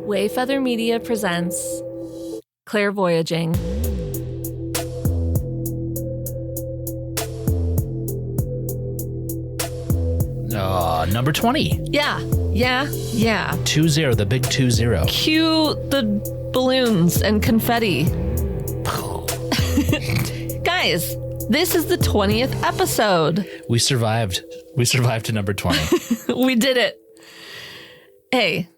Wayfeather Media presents Clairvoyaging. Number 20. Yeah. 2-0, the big 2-0. Cue the balloons and confetti. Guys, this is the 20th episode. We survived. We survived to number 20. We did it. Hey,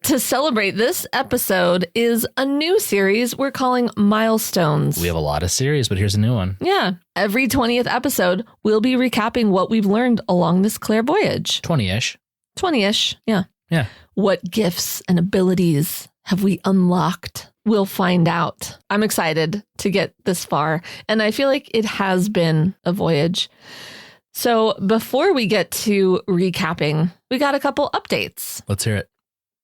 to celebrate this episode is a new series we're calling Milestones. We have a lot of series, but here's a new one. Yeah. Every 20th episode, we'll be recapping what we've learned along this Clairvoyage. 20-ish. 20-ish, yeah. Yeah. What gifts and abilities have we unlocked? We'll find out. I'm excited to get this far, and I feel like it has been a voyage. So before we get to recapping, we got a couple updates. Let's hear it.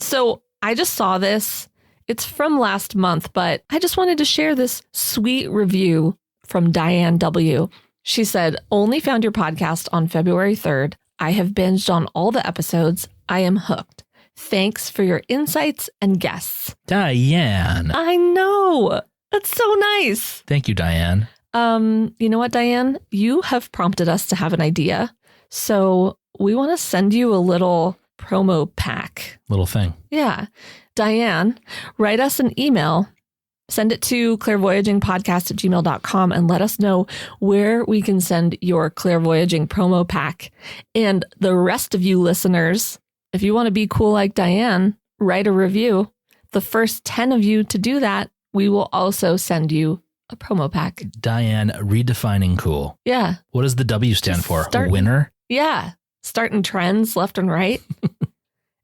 So I just saw this. It's from last month, but I just wanted to share this sweet review from Diane W. She said, "Only found your podcast on February 3rd. I have binged on all the episodes. I am hooked. Thanks for your insights and guests." Diane. I know. That's so nice. Thank you, Diane. You know what, Diane? You have prompted us to have an idea. So we want to send you a little promo pack. Little thing. Yeah. Diane, write us an email. Send it to clairvoyagingpodcast@gmail.com and let us know where we can send your Clairvoyaging promo pack. And the rest of you listeners, if you want to be cool like Diane, write a review. The first 10 of you to do that, we will also send you a promo pack. Diane, redefining cool. Yeah. What does the W stand for? A winner? Yeah. Starting trends left and right.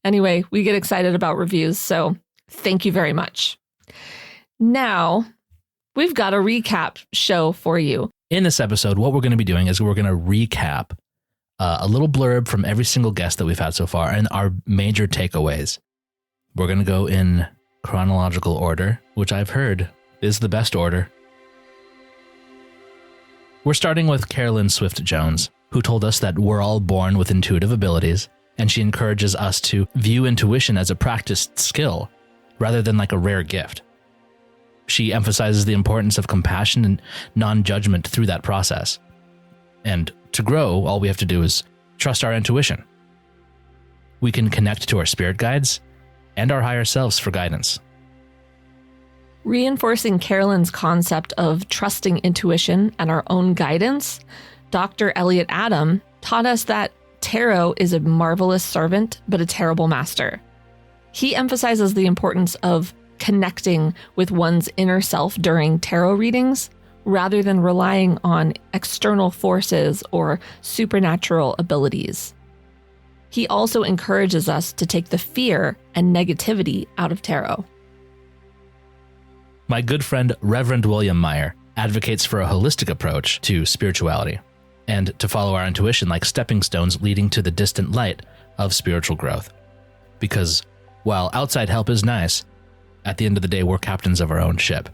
Anyway, we get excited about reviews, so thank you very much. Now, we've got a recap show for you. In this episode, what we're going to be doing is we're going to recap a little blurb from every single guest that we've had so far and our major takeaways. We're going to go in chronological order, which I've heard is the best order. We're starting with Carolyn Swift-Jones, who told us that we're all born with intuitive abilities, and she encourages us to view intuition as a practiced skill rather than like a rare gift. She emphasizes the importance of compassion and non-judgment through that process. And to grow, all we have to do is trust our intuition. We can connect to our spirit guides and our higher selves for guidance. Reinforcing Carolyn's concept of trusting intuition and our own guidance, Dr. Elliot Adam taught us that tarot is a marvelous servant, but a terrible master. He emphasizes the importance of connecting with one's inner self during tarot readings, rather than relying on external forces or supernatural abilities. He also encourages us to take the fear and negativity out of tarot. My good friend, Reverend William Meyer, advocates for a holistic approach to spirituality and to follow our intuition like stepping stones leading to the distant light of spiritual growth. Because while outside help is nice, at the end of the day, we're captains of our own ship.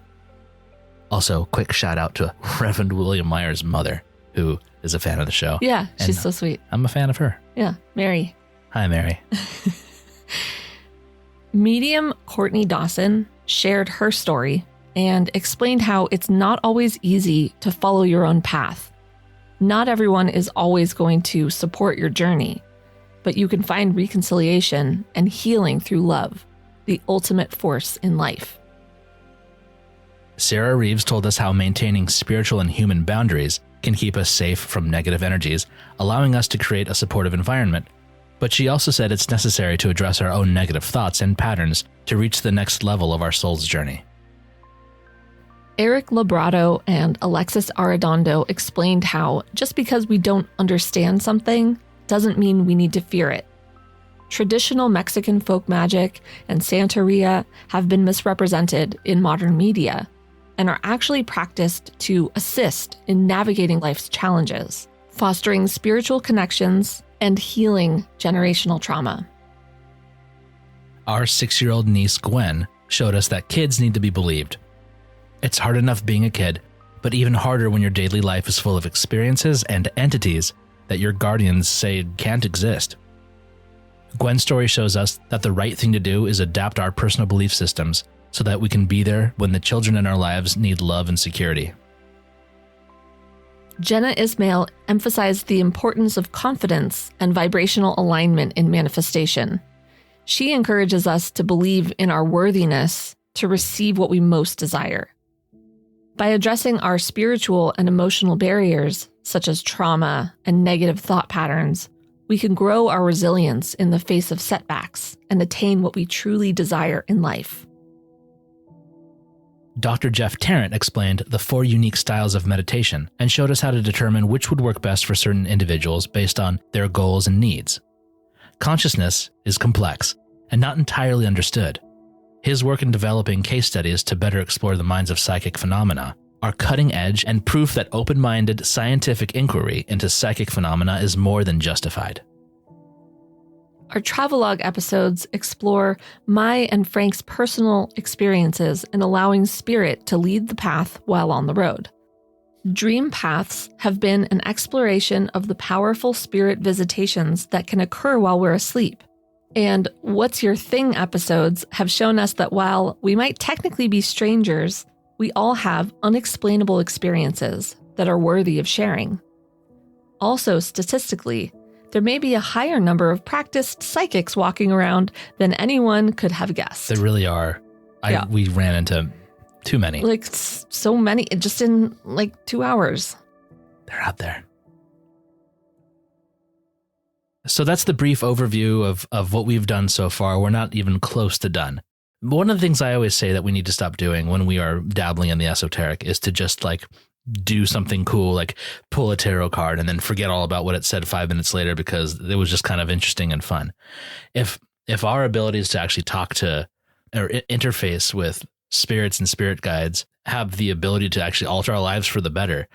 Also, quick shout out to Reverend William Meyer's mother, who is a fan of the show. Yeah, she's so sweet. I'm a fan of her. Yeah, Mary. Hi, Mary. Medium Courtney Dawson shared her story and explained how it's not always easy to follow your own path. Not everyone is always going to support your journey, but you can find reconciliation and healing through love, the ultimate force in life. Sarah Reeves told us how maintaining spiritual and human boundaries can keep us safe from negative energies, allowing us to create a supportive environment. But she also said it's necessary to address our own negative thoughts and patterns to reach the next level of our soul's journey. Eric Labrado and Alexis Arredondo explained how just because we don't understand something doesn't mean we need to fear it. Traditional Mexican folk magic and Santeria have been misrepresented in modern media and are actually practiced to assist in navigating life's challenges, fostering spiritual connections and healing generational trauma. Our 6-year-old niece Gwen showed us that kids need to be believed. It's hard enough being a kid, but even harder when your daily life is full of experiences and entities that your guardians say can't exist. Gwen's story shows us that the right thing to do is adapt our personal belief systems so that we can be there when the children in our lives need love and security. Jenna Ismail emphasized the importance of confidence and vibrational alignment in manifestation. She encourages us to believe in our worthiness to receive what we most desire. By addressing our spiritual and emotional barriers, such as trauma and negative thought patterns, we can grow our resilience in the face of setbacks and attain what we truly desire in life. Dr. Jeff Tarrant explained the 4 unique styles of meditation and showed us how to determine which would work best for certain individuals based on their goals and needs. Consciousness is complex and not entirely understood. His work in developing case studies to better explore the minds of psychic phenomena are cutting edge and proof that open-minded scientific inquiry into psychic phenomena is more than justified. Our travelogue episodes explore my and Frank's personal experiences in allowing spirit to lead the path while on the road. Dream paths have been an exploration of the powerful spirit visitations that can occur while we're asleep. And What's Your Thing episodes have shown us that while we might technically be strangers, we all have unexplainable experiences that are worthy of sharing. Also, statistically, there may be a higher number of practiced psychics walking around than anyone could have guessed. There really are. We ran into too many. Like so many, just in like 2 hours. They're out there. So that's the brief overview of what we've done so far. We're not even close to done. One of the things I always say that we need to stop doing when we are dabbling in the esoteric is to just like do something cool, like pull a tarot card and then forget all about what it said 5 minutes later because it was just kind of interesting and fun. If our abilities to actually talk to or interface with spirits and spirit guides have the ability to actually alter our lives for the better,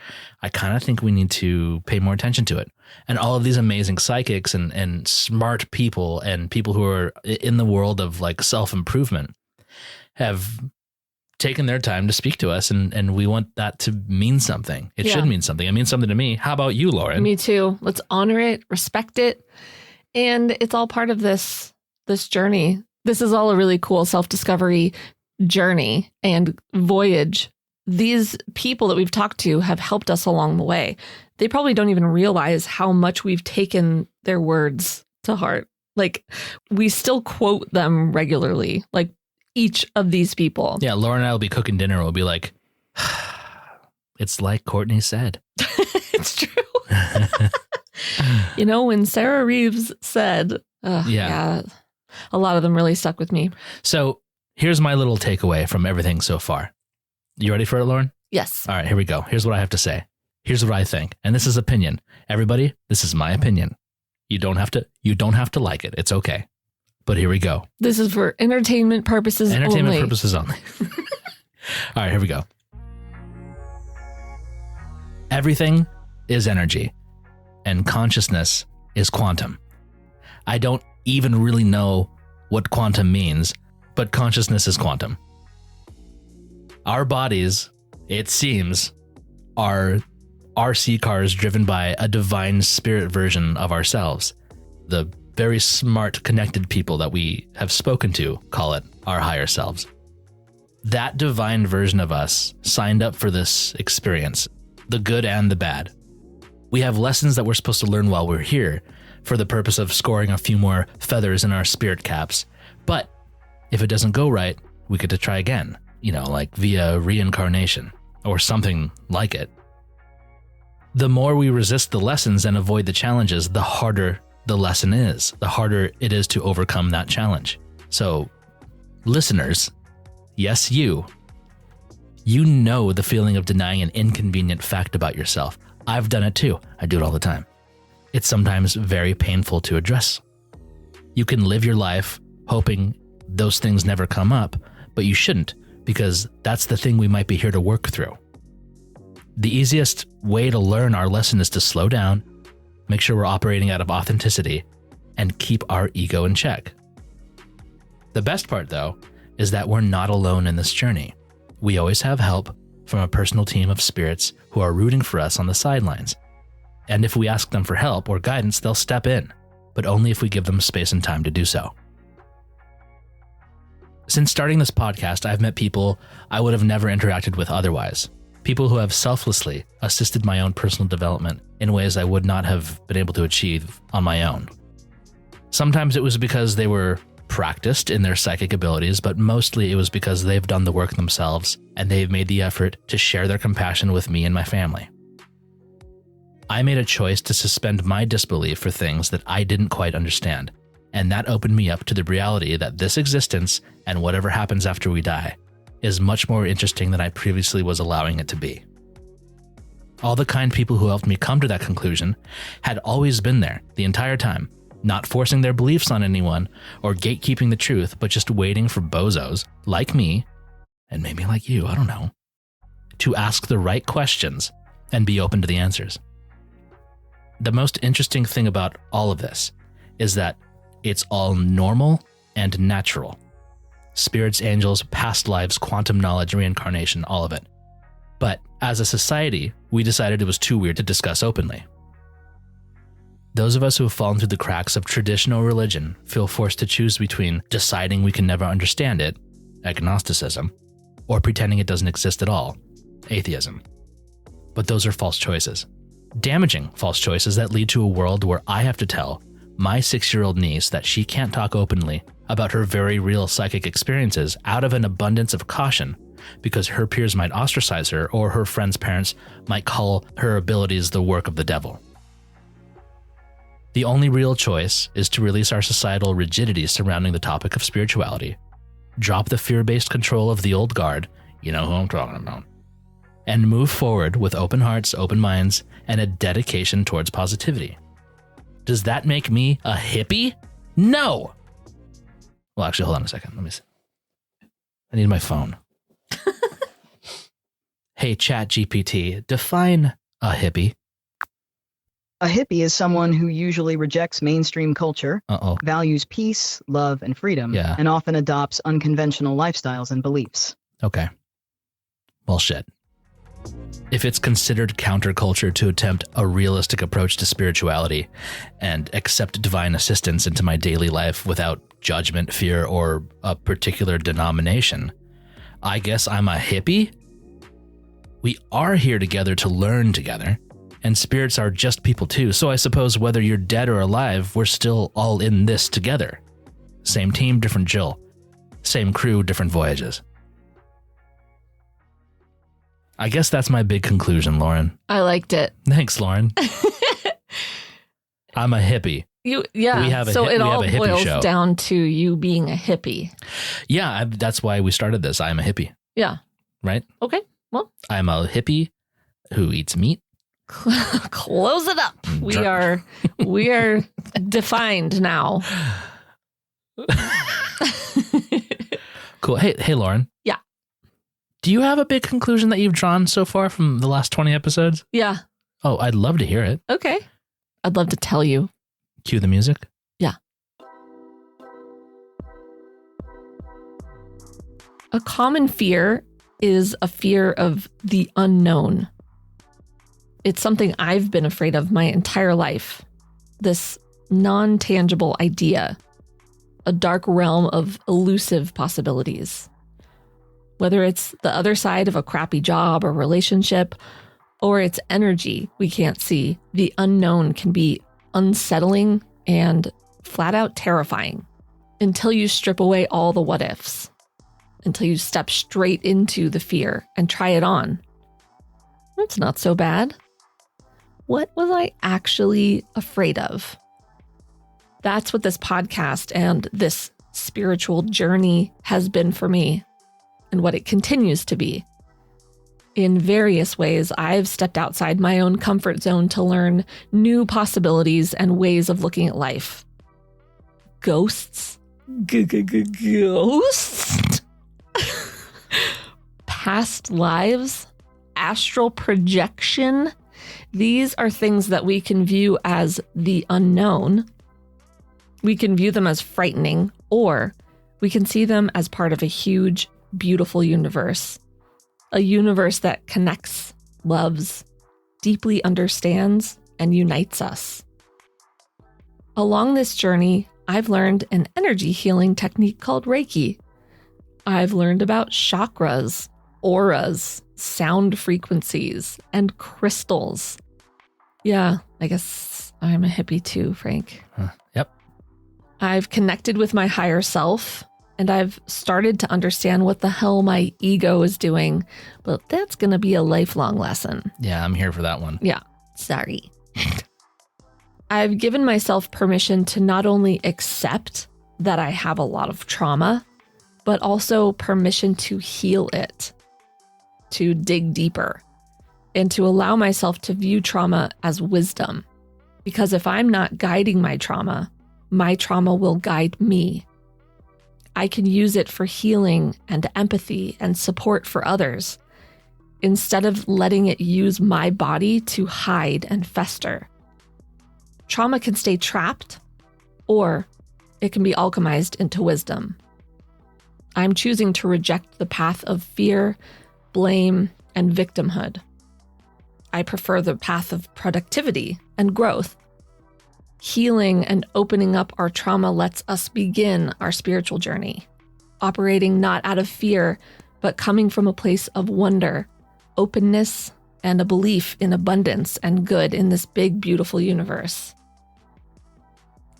I kind of think we need to pay more attention to it. And all of these amazing psychics and smart people and people who are in the world of like self-improvement have taken their time to speak to us, and we want that to mean something. It should mean something. It means something to me. How about you, Lauren? Me too. Let's honor it, respect it. And it's all part of this journey. This is all a really cool self-discovery journey and voyage. These people that we've talked to have helped us along the way. They probably don't even realize how much we've taken their words to heart. Like, we still quote them regularly, like each of these people. Yeah, Lauren and I will be cooking dinner. We'll be like, it's like Courtney said. It's true. When Sarah Reeves said, a lot of them really stuck with me. So here's my little takeaway from everything so far. You ready for it, Lauren? Yes. All right, here we go. Here's what I have to say. Here's what I think. And this is opinion. Everybody, this is my opinion. You don't have to like it. It's okay. But here we go. This is for entertainment purposes only. Entertainment purposes only. All right, here we go. Everything is energy, and consciousness is quantum. I don't even really know what quantum means, but consciousness is quantum. Our bodies, it seems, are RC cars driven by a divine spirit version of ourselves. The very smart, connected people that we have spoken to call it our higher selves. That divine version of us signed up for this experience, the good and the bad. We have lessons that we're supposed to learn while we're here for the purpose of scoring a few more feathers in our spirit caps. But if it doesn't go right, we get to try again, like via reincarnation or something like it. The more we resist the lessons and avoid the challenges, the harder the lesson is, the harder it is to overcome that challenge. So, listeners, yes, you know the feeling of denying an inconvenient fact about yourself. I've done it too. I do it all the time. It's sometimes very painful to address. You can live your life hoping those things never come up, but you shouldn't, because that's the thing we might be here to work through. The easiest way to learn our lesson is to slow down, make sure we're operating out of authenticity, and keep our ego in check. The best part, though, is that we're not alone in this journey. We always have help from a personal team of spirits who are rooting for us on the sidelines. And if we ask them for help or guidance, they'll step in. but only if we give them space and time to do so. Since starting this podcast, I've met people I would have never interacted with otherwise. People who have selflessly assisted my own personal development in ways I would not have been able to achieve on my own. Sometimes it was because they were practiced in their psychic abilities, but mostly it was because they've done the work themselves and they've made the effort to share their compassion with me and my family. I made a choice to suspend my disbelief for things that I didn't quite understand, and that opened me up to the reality that this existence and whatever happens after we die is much more interesting than I previously was allowing it to be. All the kind people who helped me come to that conclusion had always been there the entire time, not forcing their beliefs on anyone or gatekeeping the truth, but just waiting for bozos like me, and maybe like you, I don't know, to ask the right questions and be open to the answers. The most interesting thing about all of this is that it's all normal and natural. Spirits, angels, past lives, quantum knowledge, reincarnation, all of it. But as a society, we decided it was too weird to discuss openly. Those of us who have fallen through the cracks of traditional religion feel forced to choose between deciding we can never understand it, agnosticism, or pretending it doesn't exist at all, atheism. But those are false choices. Damaging false choices that lead to a world where I have to tell my 6-year-old niece that she can't talk openly about her very real psychic experiences out of an abundance of caution because her peers might ostracize her or her friends' parents might call her abilities the work of the devil. The only real choice is to release our societal rigidity surrounding the topic of spirituality, drop the fear-based control of the old guard, you know who I'm talking about, and move forward with open hearts, open minds, and a dedication towards positivity. Does that make me a hippie? No! Well, actually, hold on a second. Let me see. I need my phone. Hey, Chat GPT, define a hippie. A hippie is someone who usually rejects mainstream culture, values peace, love, and freedom, and often adopts unconventional lifestyles and beliefs. Okay. Well, shit. If it's considered counterculture to attempt a realistic approach to spirituality and accept divine assistance into my daily life without judgment, fear, or a particular denomination, I guess I'm a hippie? We are here together to learn together, and spirits are just people too, so I suppose whether you're dead or alive, we're still all in this together. Same team, different Jill. Same crew, different voyages. I guess that's my big conclusion, Lauren. I liked it. Thanks, Lauren. I'm a hippie. So it all boils down to you being a hippie. Yeah, that's why we started this. I'm a hippie. Yeah. Right? Okay. Well, I'm a hippie who eats meat. Close it up. We are defined now. Cool. Hey, Lauren. Yeah. Do you have a big conclusion that you've drawn so far from the last 20 episodes? Yeah. Oh, I'd love to hear it. Okay. I'd love to tell you. Cue the music. Yeah. A common fear is a fear of the unknown. It's something I've been afraid of my entire life. This non-tangible idea, a dark realm of elusive possibilities. Whether it's the other side of a crappy job or relationship, or it's energy we can't see, the unknown can be unsettling and flat out terrifying until you strip away all the what ifs, until you step straight into the fear and try it on. That's not so bad. What was I actually afraid of? That's what this podcast and this spiritual journey has been for me, and what it continues to be. In various ways, I've stepped outside my own comfort zone to learn new possibilities and ways of looking at life. Ghosts? Ghosts? Past lives? Astral projection? These are things that we can view as the unknown. We can view them as frightening, or we can see them as part of a huge, beautiful universe. A universe that connects, loves, deeply understands, and unites us. Along this journey, I've learned an energy healing technique called Reiki. I've learned about chakras, auras, sound frequencies, and crystals. Yeah, I guess I'm a hippie too, Frank. Yep. I've connected with my higher self, and I've started to understand what the hell my ego is doing, but that's going to be a lifelong lesson. Yeah, I'm here for that one. Yeah, sorry. I've given myself permission to not only accept that I have a lot of trauma, but also permission to heal it, to dig deeper, and to allow myself to view trauma as wisdom. Because if I'm not guiding my trauma will guide me. I can use it for healing and empathy and support for others, instead of letting it use my body to hide and fester. Trauma can stay trapped, or it can be alchemized into wisdom. I'm choosing to reject the path of fear, blame, and victimhood. I prefer the path of productivity and growth. Healing and opening up our trauma lets us begin our spiritual journey, operating not out of fear, but coming from a place of wonder, openness, and a belief in abundance and good in this big, beautiful universe.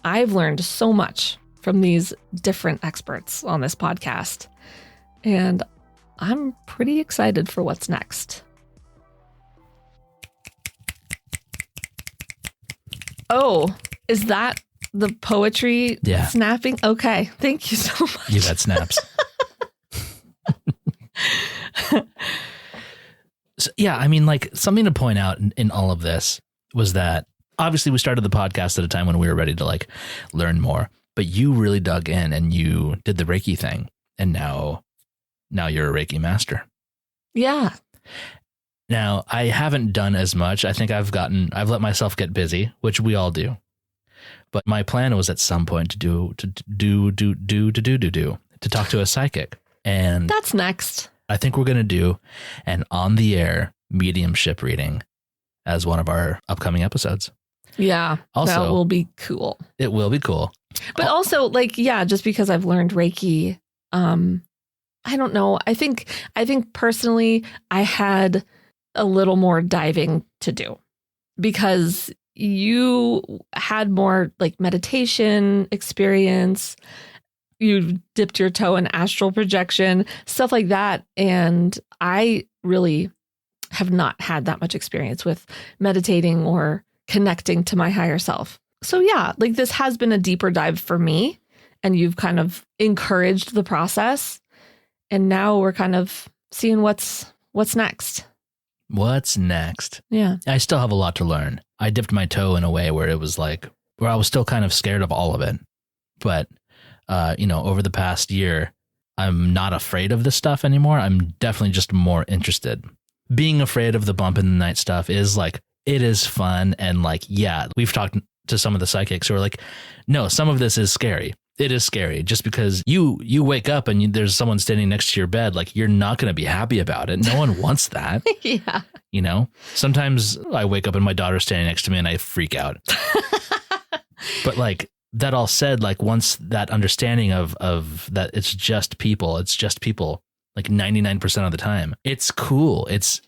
I've learned so much from these different experts on this podcast, and I'm pretty excited for what's next. Oh, is that the poetry snapping? Okay, thank you so much. You got snaps. So, yeah, I mean, like, something to point out in all of this was that obviously we started the podcast at a time when we were ready to like learn more, but you really dug in and you did the Reiki thing, and now you're a Reiki master. Yeah. Now, I haven't done as much. I think I've let myself get busy, which we all do. But my plan was at some point to talk to a psychic. And that's next. I think we're going to do an on the air mediumship reading as one of our upcoming episodes. Yeah. Also, that will be cool. It will be cool. But also, like, yeah, just because I've learned Reiki, I don't know. I think personally, I had a little more diving to do, because you had more like meditation experience. You dipped your toe in astral projection, stuff like that. And I really have not had that much experience with meditating or connecting to my higher self. So yeah, like this has been a deeper dive for me, and you've kind of encouraged the process. And now we're kind of seeing what's next. What's next? Yeah. I still have a lot to learn. I dipped my toe in a way where it was like, where I was still kind of scared of all of it. But, over the past year, I'm not afraid of this stuff anymore. I'm definitely just more interested. Being afraid of the bump in the night stuff is like, it is fun. And like, yeah, we've talked to some of the psychics who are like, no, some of this is scary. It is scary just because you wake up and there's someone standing next to your bed. Like, you're not going to be happy about it. No one wants that. Yeah. Sometimes I wake up and my daughter's standing next to me and I freak out. But like, that all said, like, once that understanding of that it's just people like 99% of the time, it's cool. It's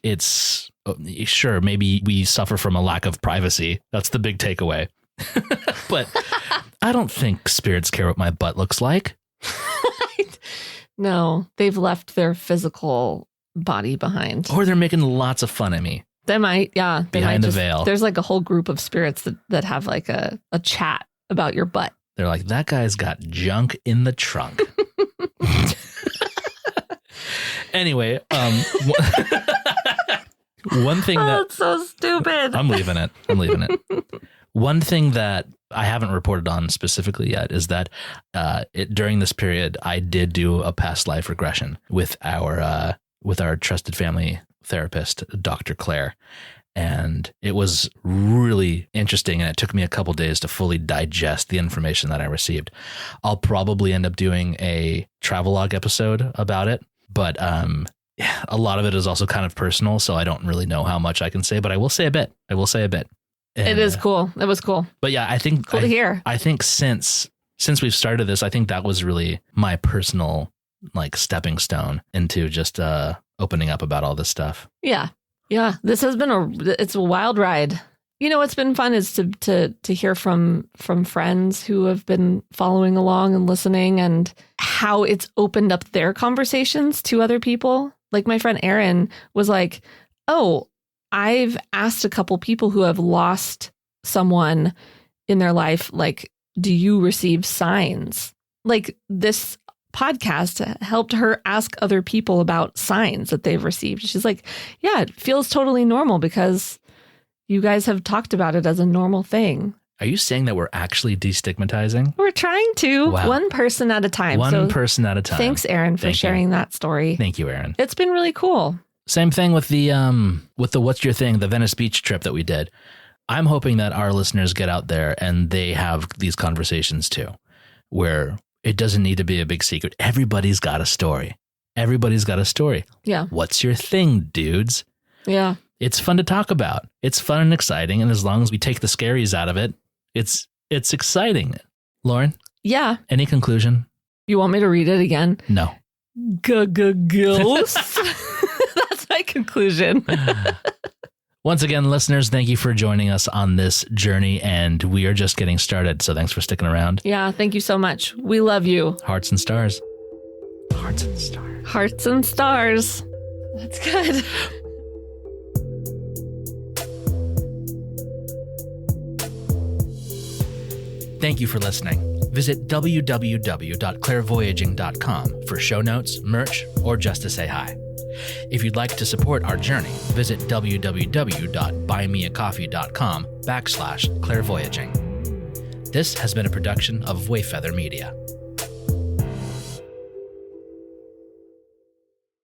sure, maybe we suffer from a lack of privacy. That's the big takeaway. But I don't think spirits care what my butt looks like. No, they've left their physical body behind. Or they're making lots of fun of me. They might, yeah. Behind the veil. There's like a whole group of spirits that have like a chat about your butt. They're like, that guy's got junk in the trunk. Anyway, one thing that's so stupid. I'm leaving it. One thing that I haven't reported on specifically yet is that during this period, I did do a past life regression with our trusted family therapist, Dr. Claire. And it was really interesting, and it took me a couple days to fully digest the information that I received. I'll probably end up doing a travelogue episode about it, but a lot of it is also kind of personal, so I don't really know how much I can say, but I will say a bit. It is cool. It was cool. But yeah, I think cool to hear. I think since we've started this, I think that was really my personal like stepping stone into just opening up about all this stuff. Yeah. Yeah. This has been it's a wild ride. You know, what's been fun is to hear from friends who have been following along and listening, and how it's opened up their conversations to other people. Like my friend Erin was like, oh, I've asked a couple people who have lost someone in their life, like, do you receive signs? Like, this podcast helped her ask other people about signs that they've received. She's like, yeah, it feels totally normal because you guys have talked about it as a normal thing. Are you saying that we're actually destigmatizing? We're trying to. Wow. One person at a time. One person at a time. Thanks, Erin, for sharing that story. Thank you, Erin. It's been really cool. Same thing with the What's Your Thing, the Venice Beach trip that we did. I'm hoping that our listeners get out there and they have these conversations too, where it doesn't need to be a big secret. Everybody's got a story. Everybody's got a story. Yeah. What's your thing, dudes? Yeah. It's fun to talk about. It's fun and exciting. And as long as we take the scaries out of it, it's exciting. Lauren? Yeah. Any conclusion? You want me to read it again? No. Ghosts. That's my conclusion. Once again, listeners, thank you for joining us on this journey, and we are just getting started. So thanks for sticking around. Yeah, thank you so much. We love you. Hearts and stars. Hearts and stars. Hearts and stars. That's good. Thank you for listening. Visit www.clairvoyaging.com for show notes, merch, or just to say hi. If you'd like to support our journey, visit www.buymeacoffee.com/clairvoyaging. This has been a production of Wayfeather Media.